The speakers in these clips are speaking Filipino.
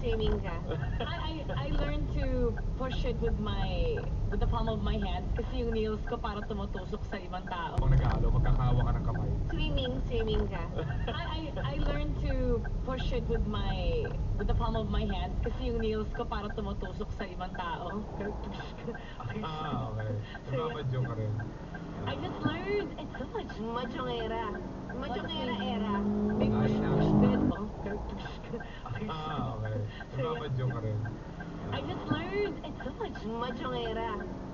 swimming ka? I learned to push it with the palm of my hand kasi yung nails ko para tumutusok sa ibang tao. Kung nag-aalo, magkakahawa ka ng kamay. Swimming ka? I learned to push it with the palm of my hand kasi yung nails ko para tumutusok sa ibang tao. Okay. Nababadyo ka rin. I just learned. It's so much. Machongera. Machongera era. Big push push good. Okay. Nababadyo ka rin. I just learned. It's so much. Machongera.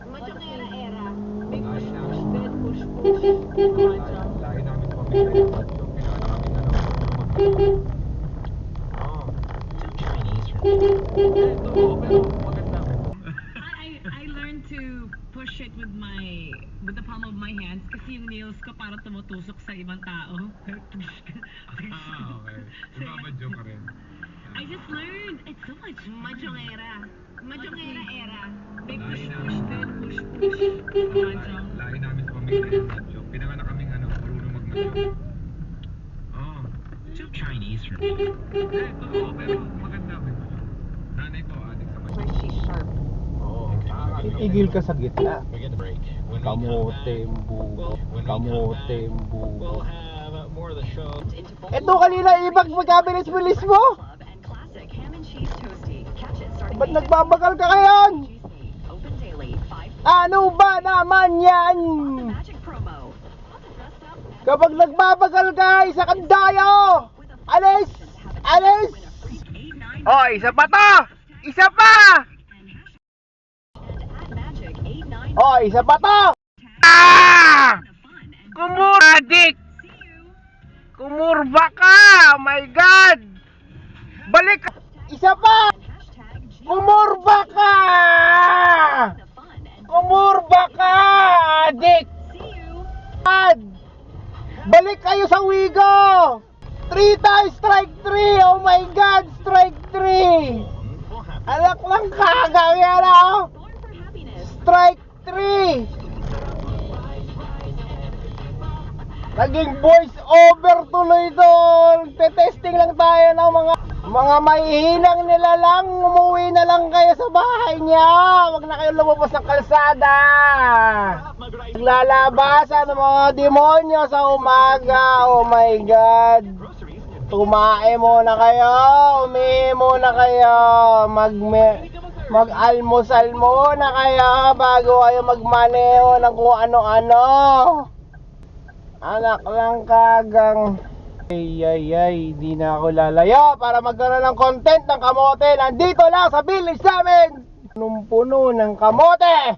Machongera era. Big push push good. Push push. Mahjong. Lahi namin pamilya yung badyo. Pinaka namin magkakawa. Oh. Ito, pero maganda. I learned to push it with the palm of my hands kasi yung nails ko para tumutusok sa ibang tao. Okay. Nababadyo ka rin. I just learned. It's so much. Machongera. Machongera era. Big push push good. Push push. Mahjong. Lahi namin pamilya yung badyo. Pinanganak kaming marunong magmadyo. Oh. Too Chinese for me. Ito, pero maganda. Nanay ko, adik sa badyo. Where she's sharp. Oo. Igil ka sa gitna. We get the break. When we Kamote come back, mbugo. when we Kamote come back, mbugo. we'll have more of the show. Ito kanina ibag magkabilis-bilis mo. And classic ham and cheese toasty. Catch it starting Ba't nagbabagal ka ngayon? Juicy. Open daily 5 Ano ba naman yan? magic promo. Kapag nagbabagal ka, isa kang dayo. Alis! Alis! Oh, isa pa to! Isa pa! And at magic 89 Oh, isa pa to! fun and Kumuradik! see you. Kumurba ka! Oh my God! Balik! Isa pa! Hashtag G Kumurba ka! the fun and Kumurba ka! Adik! see you. Balik kayo sa Wigo! 3 times strike 3! Oh my God! Strike 3! We'll have Alak lang kagang yan oh! Born for happiness. Strike 3! Naging voice over tuloy doon. Testing lang tayo ng mga mahihinang nila lang. Umuwi na lang kayo sa bahay niya. Huwag na kayo lumabas ng kalsada. Naglalabasan ng mga demonyo sa umaga. Oh my God. Tumae muna kayo. Umihi muna kayo. Mag-almusal muna kayo bago kayo magmaneho ng kung ano-ano. Anak lang kagang. Ay, di na ako lalayo para magkaroon ng content ng kamote. Nandito lang sa village namin. Punong-puno ng kamote.